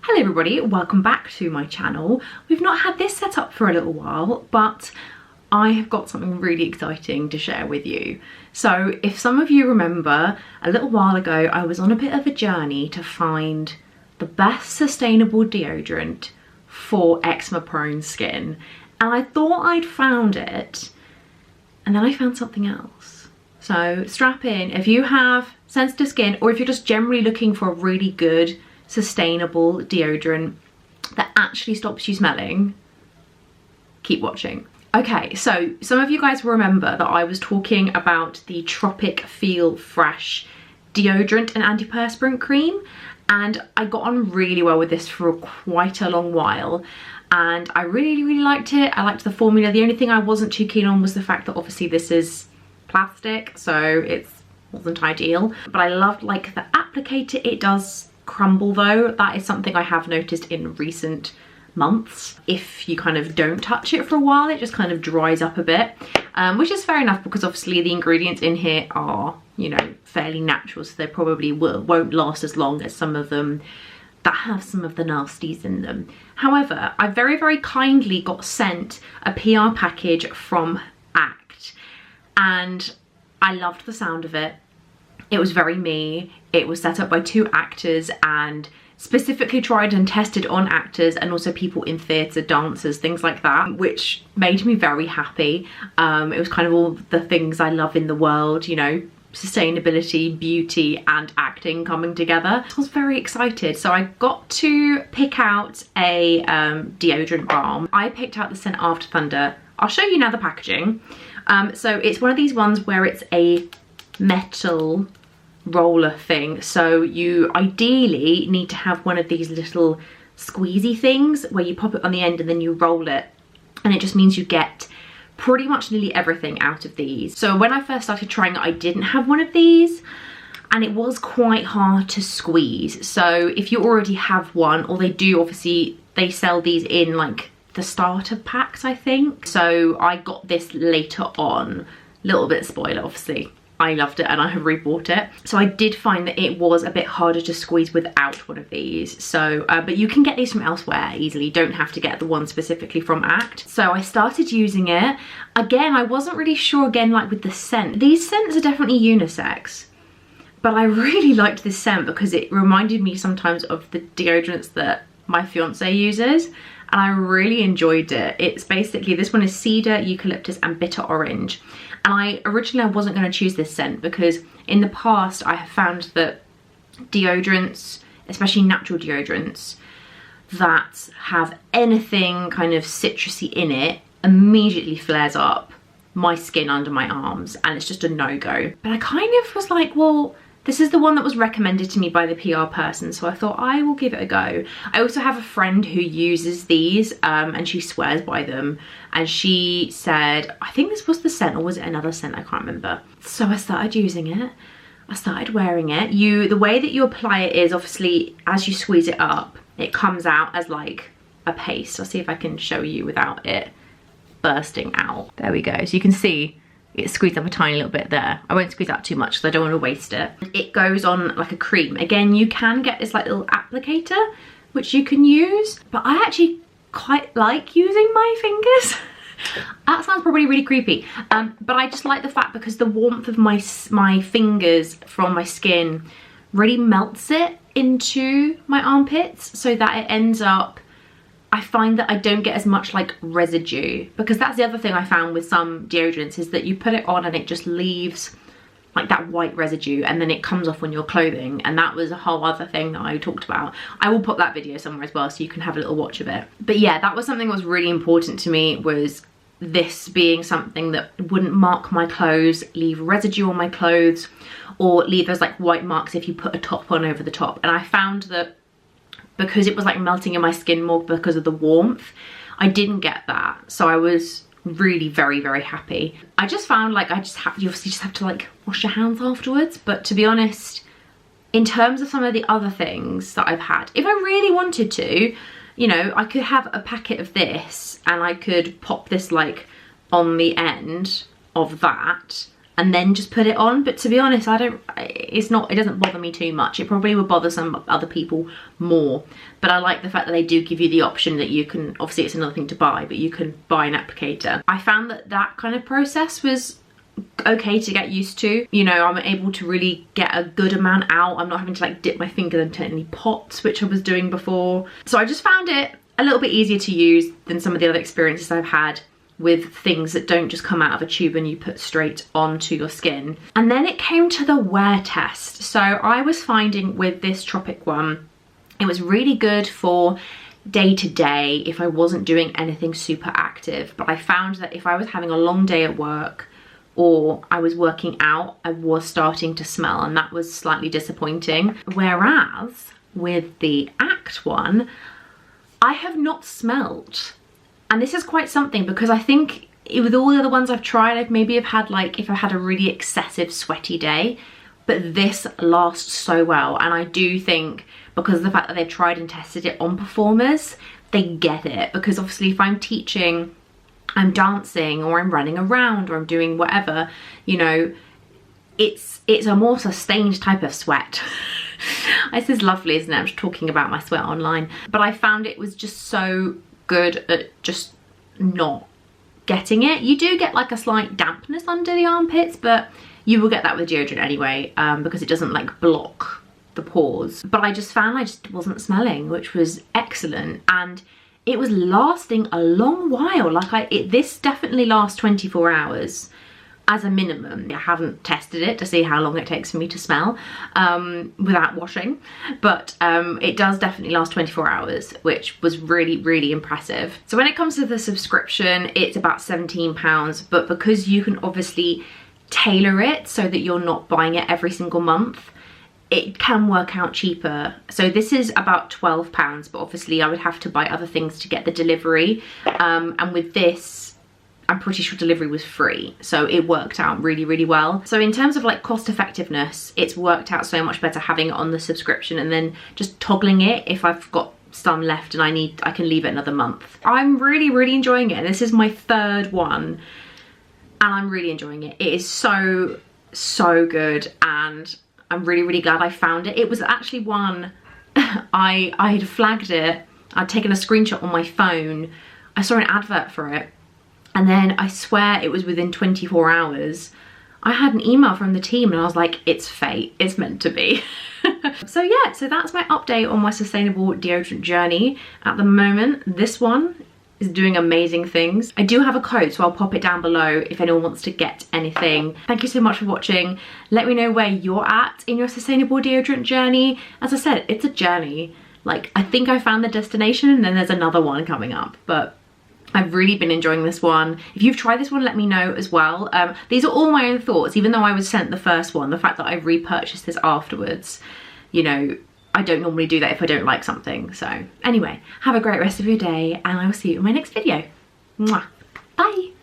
Hello everybody, welcome back to my channel. We've not had this set up for a little while, but I have got something really exciting to share with you. So if some of you remember, a little while ago I was on a bit of a journey to find the best sustainable deodorant for eczema prone skin, and I thought I'd found it, and then I found something else. So strap in if you have sensitive skin, or if you're just generally looking for a really good sustainable deodorant that actually stops you smelling. Keep watching. Okay, so some of you guys will remember that I was talking about the Tropic Feel Fresh deodorant and antiperspirant cream, and I got on really well with this for quite a long while, and I really liked it. I liked the formula. The only thing I wasn't too keen on was the fact that obviously this is plastic, so it wasn't ideal, but I loved like the applicator. It does crumble though. That is something I have noticed in recent months. If you kind of don't touch it for a while, it just kind of dries up a bit, which is fair enough because obviously the ingredients in here are, you know, fairly natural, so they probably won't last as long as some of them that have some of the nasties in them. However, I very kindly got sent a PR package from AKT, and I loved the sound of it. It was very me. It was set up by two actors and specifically tried and tested on actors and also people in theatre, dancers, things like that, which made me very happy. It was kind of all the things I love in the world, you know, sustainability, beauty and acting coming together. I was very excited. So I got to pick out a deodorant balm. I picked out the scent After Thunder. I'll show you now the packaging. So it's one of these ones where it's a metal roller thing, so you ideally need to have one of these little squeezy things where you pop it on the end and then you roll it, and it just means you get pretty much nearly everything out of these. So when I first started trying it, I didn't have one of these and it was quite hard to squeeze. So if you already have one, or they do, obviously they sell these in like the starter packs, I think. So I got this later on, little bit spoiler obviously. I loved it and I have rebought it. So I did find that it was a bit harder to squeeze without one of these. So, but you can get these from elsewhere easily. You don't have to get the one specifically from AKT. So I started using it. Again, I wasn't really sure again, like with the scent. These scents are definitely unisex, but I really liked this scent because it reminded me sometimes of the deodorants that my fiance uses, and I really enjoyed it. It's basically, this one is cedar, eucalyptus and bitter orange. And I wasn't going to choose this scent because in the past I have found that deodorants, especially natural deodorants, that have anything kind of citrusy in it immediately flares up my skin under my arms, and it's just a no-go. But I kind of was like, well, this is the one that was recommended to me by the PR person, so I thought I will give it a go. I also have a friend who uses these and she swears by them, and she said, I think this was the scent, or was it another scent? I can't remember. So I started using it. I started wearing it. The way that you apply it is obviously as you squeeze it up, it comes out as like a paste. I'll see if I can show you without it bursting out. There we go. So you can see it squeezed up a tiny little bit there. I won't squeeze out too much because I don't want to waste it. It goes on like a cream. Again, you can get this like little applicator which you can use, but I actually quite like using my fingers. That sounds probably really creepy, but I just like the fact because the warmth of my fingers from my skin really melts it into my armpits, so that it ends up, I find that I don't get as much like residue, because that's the other thing I found with some deodorants is that you put it on and it just leaves like that white residue and then it comes off on your clothing, and that was a whole other thing that I talked about. I will put that video somewhere as well so you can have a little watch of it. But yeah, that was something that was really important to me, was this being something that wouldn't mark my clothes, leave residue on my clothes, or leave those like white marks if you put a top on over the top. And I found that because it was like melting in my skin more because of the warmth, I didn't get that. So I was really very happy. I just found like you obviously just have to like wash your hands afterwards, but to be honest, in terms of some of the other things that I've had, if I really wanted to, you know, I could have a packet of this and I could pop this like on the end of that and then just put it on. But to be honest, it doesn't bother me too much. It probably would bother some other people more, but I like the fact that they do give you the option that you can, obviously it's another thing to buy, but you can buy an applicator. I found that kind of process was okay to get used to. You know, I'm able to really get a good amount out. I'm not having to like dip my finger into any pots, which I was doing before. So I just found it a little bit easier to use than some of the other experiences I've had with things that don't just come out of a tube and you put straight onto your skin. And then it came to the wear test. So I was finding with this Tropic one, it was really good for day to day if I wasn't doing anything super active. But I found that if I was having a long day at work or I was working out, I was starting to smell, and that was slightly disappointing. Whereas with the Act one, I have not smelled. And this is quite something, because I think with all the other ones I've tried, I've had like, if I had a really excessive sweaty day, but this lasts so well. And I do think because of the fact that they've tried and tested it on performers, they get it. Because obviously if I'm teaching, I'm dancing, or I'm running around, or I'm doing whatever, you know, it's a more sustained type of sweat. This is lovely, isn't it? I'm just talking about my sweat online. But I found it was just so good at just not getting it. You do get like a slight dampness under the armpits, but you will get that with deodorant anyway, because it doesn't like block the pores. But I just found I just wasn't smelling, which was excellent. And it was lasting a long while. Like this definitely lasts 24 hours as a minimum. I haven't tested it to see how long it takes for me to smell without washing, but it does definitely last 24 hours, which was really, really impressive. So when it comes to the subscription, it's about £17, but because you can obviously tailor it so that you're not buying it every single month, it can work out cheaper. So this is about £12, but obviously I would have to buy other things to get the delivery. And with this, I'm pretty sure delivery was free. So it worked out really, really well. So in terms of like cost effectiveness, it's worked out so much better having it on the subscription and then just toggling it if I've got some left and I can leave it another month. I'm really, really enjoying it. This is my third one and I'm really enjoying it. It is so, so good, and I'm really, really glad I found it. It was actually one, I had flagged it. I'd taken a screenshot on my phone. I saw an advert for it. And then I swear it was within 24 hours. I had an email from the team and I was like, it's fate, it's meant to be. So yeah, so that's my update on my sustainable deodorant journey. At the moment, this one is doing amazing things. I do have a code, so I'll pop it down below if anyone wants to get anything. Thank you so much for watching. Let me know where you're at in your sustainable deodorant journey. As I said, it's a journey. Like, I think I found the destination and then there's another one coming up, but I've really been enjoying this one. If you've tried this one, let me know as well. These are all my own thoughts, even though I was sent the first one. The fact that I repurchased this afterwards, you know, I don't normally do that if I don't like something. So anyway, have a great rest of your day and I will see you in my next video. Mwah. Bye.